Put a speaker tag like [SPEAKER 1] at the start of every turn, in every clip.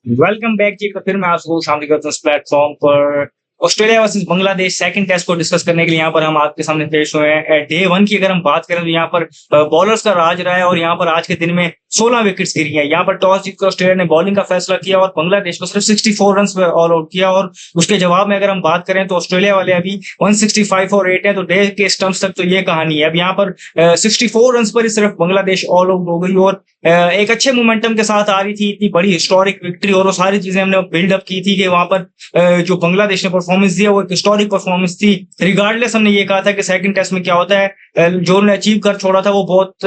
[SPEAKER 1] Welcome back जी। तो फिर मैं आपको शामिल करता हूँ इस प्लेटफॉर्म पर Australia versus Bangladesh second test को डिस्कस करने के लिए यहाँ पर हम आपके सामने पेश हुए हैं। डे वन की अगर हम बात करें तो यहाँ पर बॉलर्स का राज रहा है और यहाँ पर आज के दिन में 16 विकेट्स गिरी हैं। यहाँ पर टॉस जीतकर ऑस्ट्रेलिया ने बॉलिंग का फैसला किया और बांग्लादेश को सिर्फ 64 रन पर ऑल आउट किया। और उसके जवाब में अगर हम बात करें तो ऑस्ट्रेलिया वाले अभी 165 और 8 है, तो डे के स्टंप्स तक तो ये कहानी है। अब यहाँ पर 64 रन पर ही सिर्फ बांग्लादेश ऑल आउट हो गई और एक अच्छे मोमेंटम के साथ आ रही थी, इतनी बड़ी हिस्टोरिक विक्ट्री और वो सारी चीजें हमने बिल्डअप की थी कि वहां पर जो बांग्लादेश ने परफॉर्मेंस दिया वो एक हिस्टोरिक परफॉर्मेंस थी। रिगार्डलेस हमने ये कहा था कि सेकंड टेस्ट में क्या होता है, जो उन्होंने अचीव कर छोड़ा था वो बहुत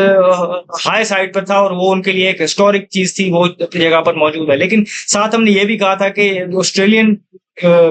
[SPEAKER 1] हाई साइड पर था और वो उनके लिए एक हिस्टोरिक चीज थी, वो अपनी जगह पर मौजूद है। लेकिन साथ हमने ये भी कहा था कि ऑस्ट्रेलियन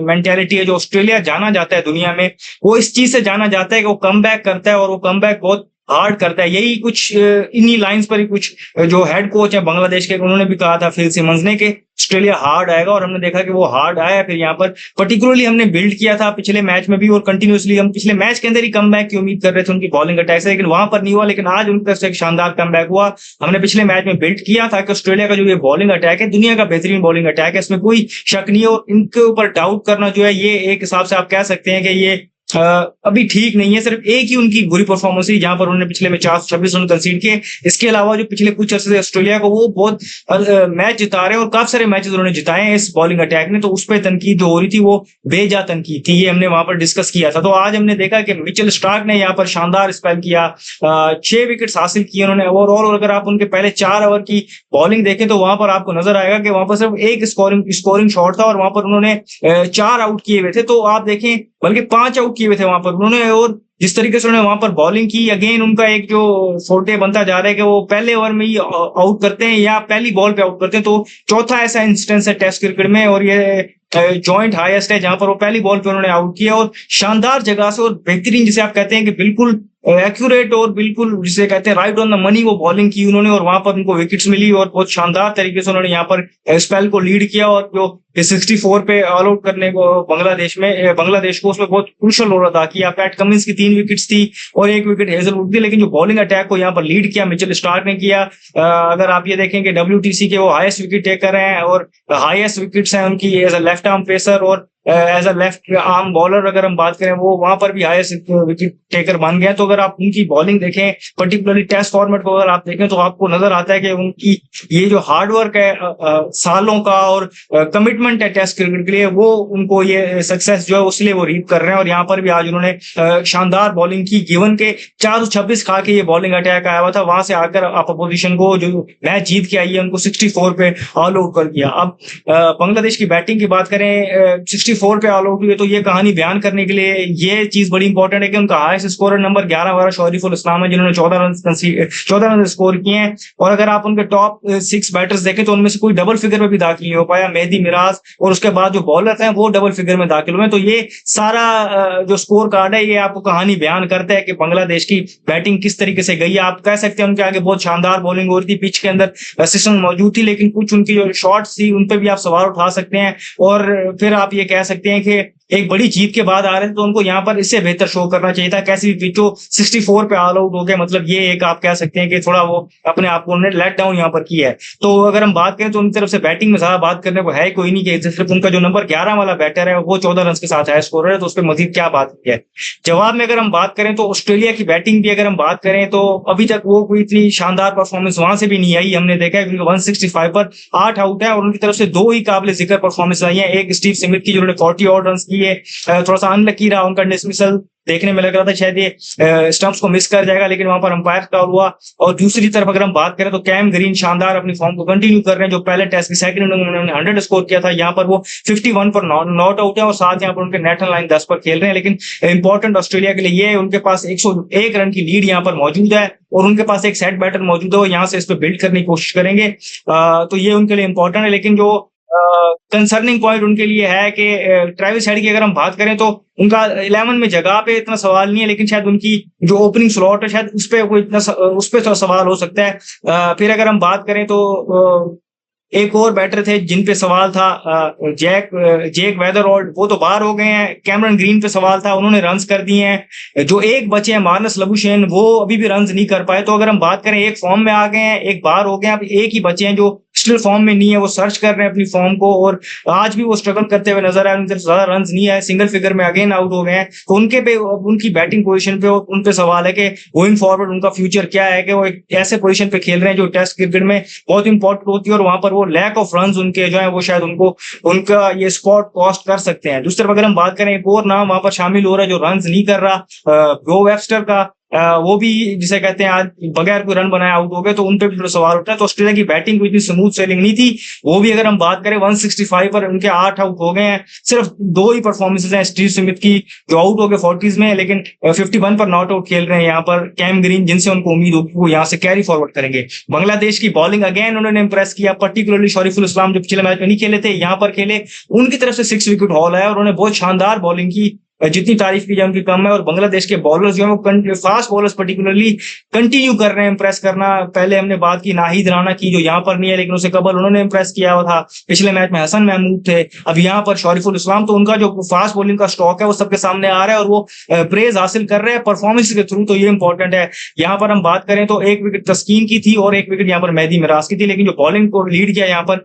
[SPEAKER 1] मेंटेलिटी है, जो ऑस्ट्रेलिया जाना जाता है दुनिया में, वो इस चीज से जाना जाता है कि वो कम बैक करता है और वो कम बैक बहुत हार्ड करता है। यही कुछ इन्हीं लाइंस पर ही कुछ जो हेड कोच है बांग्लादेश के, उन्होंने भी कहा था फिल सिमंस ने कि ऑस्ट्रेलिया हार्ड आएगा और हमने देखा कि वो हार्ड आया। फिर यहाँ पर पर्टिकुलरली हमने बिल्ड किया था पिछले मैच में भी और कंटिन्यूसली हम पिछले मैच के अंदर ही कम बैक की उम्मीद कर रहे थे उनकी बॉलिंग अटैक से, लेकिन वहां पर नहीं हुआ। लेकिन आज उनकी तरफ से एक शानदार कम बैक हुआ। हमने पिछले मैच में बिल्ड किया था कि ऑस्ट्रेलिया का जो ये बॉलिंग अटैक है दुनिया का बेहतरीन बॉलिंग अटैक है, इसमें कोई शक नहीं है। और इनके ऊपर डाउट करना जो है ये एक हिसाब से आप कह सकते हैं कि ये अभी ठीक नहीं है। सिर्फ एक ही उनकी बुरी परफॉर्मेंस थी जहां पर उन्होंने पिछले में 426 रन कंसीड किए। इसके अलावा जो पिछले कुछ अर्से से ऑस्ट्रेलिया को वो बहुत मैच जिता रहे हैं और काफी सारे मैचेस उन्होंने जिताए हैं इस बॉलिंग अटैक ने, तो उस पर तनकीद जो हो रही थी वो बेजा तनकीद थी, ये हमने वहां पर डिस्कस किया था। तो आज हमने देखा कि मिचेल स्टार्क ने यहाँ पर शानदार स्पेल किया, 6 विकेट हासिल किए उन्होंने ओवरऑल। और अगर आप उनके पहले 4 ओवर की बॉलिंग देखें तो वहां पर आपको नजर आएगा कि वहां पर सिर्फ एक स्कोरिंग शॉट था और वहां पर उन्होंने 4 आउट किए हुए थे। तो आप देखें बल्कि 5 आउट किए हुए थे वहां पर उन्होंने। और जिस तरीके से उन्होंने वहां पर बॉलिंग की, अगेन उनका एक जो फोर्टे बनता जा रहा है कि वो पहले ओवर में ही आउट करते हैं या पहली बॉल पे आउट करते हैं। तो चौथा ऐसा इंस्टेंस है टेस्ट क्रिकेट में और ये जॉइंट हाईएस्ट है जहां पर वो पहली बॉल पे उन्होंने आउट किया और शानदार जगह से और बेहतरीन, जिसे आप कहते हैं कि बिल्कुल एक्यूरेट और बिल्कुल जिसे कहते हैं राइट ऑन द मनी वो बॉलिंग की उन्होंने और वहां पर उनको विकेट्स मिली और बहुत शानदार तरीके से उन्होंने यहाँ पर स्पेल को लीड किया। और जो 64 पे ऑल आउट करने को बांग्लादेश को उसमें बहुत क्रूशल रोल अदा किया। पैट कमिंस की 3 विकेट्स थी और 1 विकेट हेजलवुड थी, लेकिन जो बॉलिंग अटैक को यहाँ पर लीड किया मिचेल स्टार्क ने किया। अगर आप ये देखें कि WTC के वो हाईएस्ट विकेट टेकर हैं और हाईएस्ट विकेट्स हैं उनकी as a left arm pacer और as a left arm bowler अगर हम बात करें वो वहां पर भी हाईएस्ट विकेट टेकर बन गए। तो अगर आप उनकी बॉलिंग देखें पर्टिकुलरली टेस्ट फॉर्मेट को अगर आप देखें तो आपको नजर आता है कि उनकी ये जो हार्डवर्क है सालों का और कमिटमेंट है टेस्ट क्रिकेट के लिए, वो उनको ये सक्सेस जो है उसलिए वो रीप कर रहे हैं। और यहाँ पर भी आज उन्होंने शानदार बॉलिंग की, गिवन के 426 खा के ये बॉलिंग अटैक आया हुआ था, वहां से आकर आप अपोजिशन को जो मैच जीत के आई है उनको 64 पे ऑल आउट कर दिया। अब बांग्लादेश की बैटिंग की बात करें, 64 पे ऑल आउट हुए, तो ये कहानी बयान करने के लिए ये चीज बड़ी इंपॉर्टेंट है कि उनका हाईएस्ट स्कोरर नंबर 11 वाला शरीफुल इस्लाम है जिन्होंने 14 रन स्कोर किए हैं। और अगर आप उनके टॉप 6 बैटर्स देखें तो उनमें से कोई डबल फिगर में भी दाखिल नहीं हो पाया। मेहदी मिराज और उसके बाद जो बॉलर हैं वो डबल फिगर में दाखिल हुए। तो ये सारा जो स्कोर कार्ड है ये आपको कहानी बयान करता है कि बांग्लादेश की बैटिंग किस तरीके से गई है। आप कह सकते हैं उनके आगे बहुत शानदार बॉलिंग हो रही थी, पिच के अंदर असिस्टेंट मौजूद थी, लेकिन कुछ उनकी जो शॉट्स थी उन पर भी आप सवाल उठा सकते हैं। और फिर आप ये कह सकते हैं कि एक बड़ी जीत के बाद आ रहे थे तो उनको यहाँ पर इससे बेहतर शो करना चाहिए था। कैसी भी पिच हो 64 पे ऑल आउट हो गए, मतलब ये एक आप कह सकते हैं कि थोड़ा वो अपने आप को उन्होंने लेट डाउन यहाँ पर किया है। तो अगर हम बात करें तो उनकी तरफ से बैटिंग में ज्यादा बात करने को है कोई नहीं, कि सिर्फ उनका जो नंबर 11 वाला बैटर है वो 14 रन के साथ है स्कोरर है, तो उस पर मजीद क्या बात है। जवाब में अगर हम बात करें तो ऑस्ट्रेलिया की बैटिंग भी अगर हम बात करें तो अभी तक वो कोई इतनी शानदार परफॉर्मेंस वहां से भी नहीं आई। हमने देखा है क्योंकि 165 पर 8 आउट है और उनकी तरफ से 2 ही काबिल जिक्र परफॉर्मेंस आई है। एक स्टीव स्मिथ की जिन्होंने 40 और रन किए, थोड़ा सा अनलकी रहा उनका डिसमिसल, देखने में लग रहा था शायद ये स्टंप्स को मिस कर जाएगा, लेकिन वहां पर अंपायर का हुआ। और दूसरी तरफ अगर हम बात करें तो कैम ग्रीन शानदार अपनी फॉर्म को कंटिन्यू कर रहे हैं, जो पहले टेस्ट की सेकंड इनिंग में उन्होंने 100 स्कोर किया था, यहाँ पर वो 51 पर नॉट आउट है और साथ यहाँ पर उनके नेशनल लाइन 10 पर खेल रहे हैं। लेकिन इंपॉर्टेंट ऑस्ट्रेलिया के लिए ये उनके पास 101 रन की लीड यहाँ पर मौजूद है और उनके पास एक सेट बैटर मौजूद है, वो यहाँ से इस पर बिल्ड करने की कोशिश करेंगे। तो ये उनके लिए इंपॉर्टेंट है। लेकिन जो कंसर्निंग पॉइंट उनके लिए है कि ट्रेविस हेड की अगर हम बात करें तो उनका 11 में जगह पे इतना सवाल नहीं है, लेकिन शायद उनकी जो ओपनिंग स्लॉट है शायद उस पर थोड़ा सवाल हो सकता है। फिर अगर हम बात करें तो एक और बैटर थे जिन पे सवाल था, जेक वेदरऑल्ड, वो तो बाहर हो गए हैं। कैमरन ग्रीन पे सवाल था, उन्होंने रन्स कर दिए हैं। जो एक बचे हैं मार्नस लबुशेन, वो अभी भी रन्स नहीं कर पाए। तो अगर हम बात करें एक फॉर्म में आ गए हैं, एक बाहर हो गए हैं, अब एक ही बचे हैं जो स्टिल फॉर्म में नहीं है, वो सर्च कर रहे हैं अपनी फॉर्म को और आज भी वो स्ट्रगल करते हुए नजर आए, उनकी तरफ ज्यादा रन नहीं आए, सिंगल फिगर में अगेन आउट हो गए हैं। तो उनके पे उनकी बैटिंग पोजीशन पे उन पे सवाल है कि गोइंग फॉरवर्ड उनका फ्यूचर क्या है, कि वो एक ऐसे पोजीशन पे खेल रहे हैं जो टेस्ट क्रिकेट में बहुत इंपॉर्टेंट होती है और वहां पर वो लैक ऑफ रन उनके जो है वो शायद उनको उनका ये स्पॉट कॉस्ट कर सकते हैं। दूसरी तरफ अगर हम बात करें, एक और नाम वहां पर शामिल हो रहा है जो रन नहीं कर रहा, ब्रो वेब्स्टर का, वो भी जिसे कहते हैं आज बगैर कोई रन बनाए आउट हो गए, तो उन पे भी सवाल उठा है। तो ऑस्ट्रेलिया की बैटिंग को इतनी स्मूथ सेलिंग नहीं थी, वो भी अगर हम बात करें 165 पर उनके 8 आउट हो गए हैं। सिर्फ 2 ही परफॉर्मेंसेज हैं स्टीव स्मिथ की जो आउट हो गए 40s में, लेकिन 51 पर नॉट आउट खेल रहे हैं यहाँ पर कैम ग्रीन, जिनसे उनको उम्मीद होगी वो यहाँ से कैरी फॉरवर्ड करेंगे। बांग्लादेश की बॉलिंग अगेन उन्होंने इंप्रेस किया, पर्टिकुलरली शरीफुल इस्लाम जो पिछले मैच में नहीं खेले थे, यहाँ पर खेले, उनकी तरफ से 6 विकेट हॉल आया और उन्होंने बहुत शानदार बॉलिंग की, जितनी तारीफ की जाए उनकी कम है। और बांग्लादेश के बॉलर्स जो है वो फास्ट बॉलर्स पर्टिकुलरली कंटिन्यू कर रहे हैं इंप्रेस करना। पहले हमने बात की नाहिद राणा की जो यहाँ पर नहीं है, लेकिन उसे कबल उन्होंने इंप्रेस किया हुआ था, पिछले मैच में हसन महमूद थे, अब यहाँ पर शरीफुल इस्लाम। तो उनका जो फास्ट बॉलिंग का स्टॉक है वो सबके सामने आ रहा है और वो प्रेज हासिल कर रहे हैं परफॉर्मेंस के थ्रू, तो ये इंपॉर्टेंट है। यहाँ पर हम बात करें तो 1 विकेट तस्कीन की थी और 1 विकेट यहाँ पर मेहदी मिराज की थी, लेकिन जो बॉलिंग को लीड किया यहाँ पर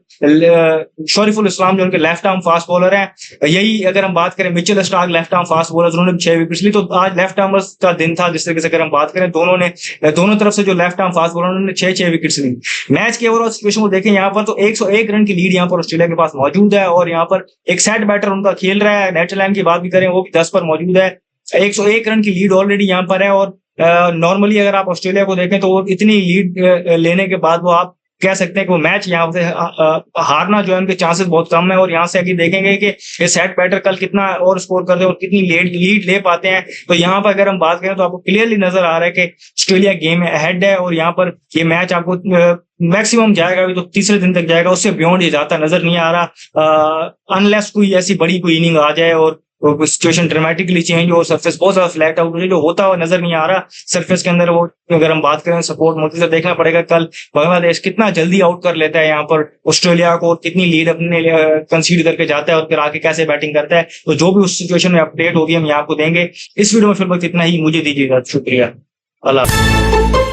[SPEAKER 1] शरीफुल इस्लाम जो उनके लेफ्ट आर्म फास्ट बॉलर है। यही अगर हम बात करें Mitchell Starc left arm fast bowler, उन्होंने 6 विकेट ली। तो आज लेफ्ट आर्मर्स का दिन था, जिस तरीके से अगर हम बात करें दोनों तरफ से जो लेफ्ट आर्म फास्ट बॉलर उन्होंने 6 विकेट्स ली। मैच के ओवरऑल सिचुएशन को देखें यहाँ पर तो 101 रन की लीड यहाँ पर ऑस्ट्रेलिया के पास मौजूद है और यहाँ पर एक सेट बैटर उनका खेल रहा है। नेदरलैंड की बात भी करें वो भी 10 पर मौजूद है, 101 रन की लीड ऑलरेडी यहाँ पर है। और नॉर्मली अगर आप ऑस्ट्रेलिया को देखें तो इतनी लीड लेने के बाद वो आप कह सकते हैं कि वो मैच यहाँ से हारना जो है उनके चांसेस बहुत कम है। और यहाँ से अगर देखेंगे कि ये सेट बैटर कल कितना और स्कोर करते हैं और कितनी लीड ले पाते हैं, तो यहाँ पर अगर हम बात करें तो आपको क्लियरली नजर आ रहा है कि ऑस्ट्रेलिया गेम अहेड है और यहाँ पर ये मैच आपको मैक्सिमम जाएगा भी तो तीसरे दिन तक जाएगा, उससे बियॉन्ड ये जाता नजर नहीं आ रहा, अनलेस कोई ऐसी बड़ी कोई इनिंग आ जाए और सिचुएशन ड्रामेटिकली चेंज हो, सरफेस बहुत ज्यादा फ्लैट आउट हो, जो होता हुआ नजर नहीं आ रहा सरफेस के अंदर। वो अगर हम बात करें सपोर्ट मोदी से देखना पड़ेगा कल बांग्लादेश कितना जल्दी आउट कर लेता है यहाँ पर ऑस्ट्रेलिया को, कितनी लीड अपने कंसीड करके जाता है और फिर आके कैसे बैटिंग करता है। तो जो भी उस सिचुएशन में अपडेट होगी हम यहाँ आपको देंगे। इस वीडियो में फिर वक्त इतना ही, मुझे दीजिएगा, शुक्रिया, अल्लाह।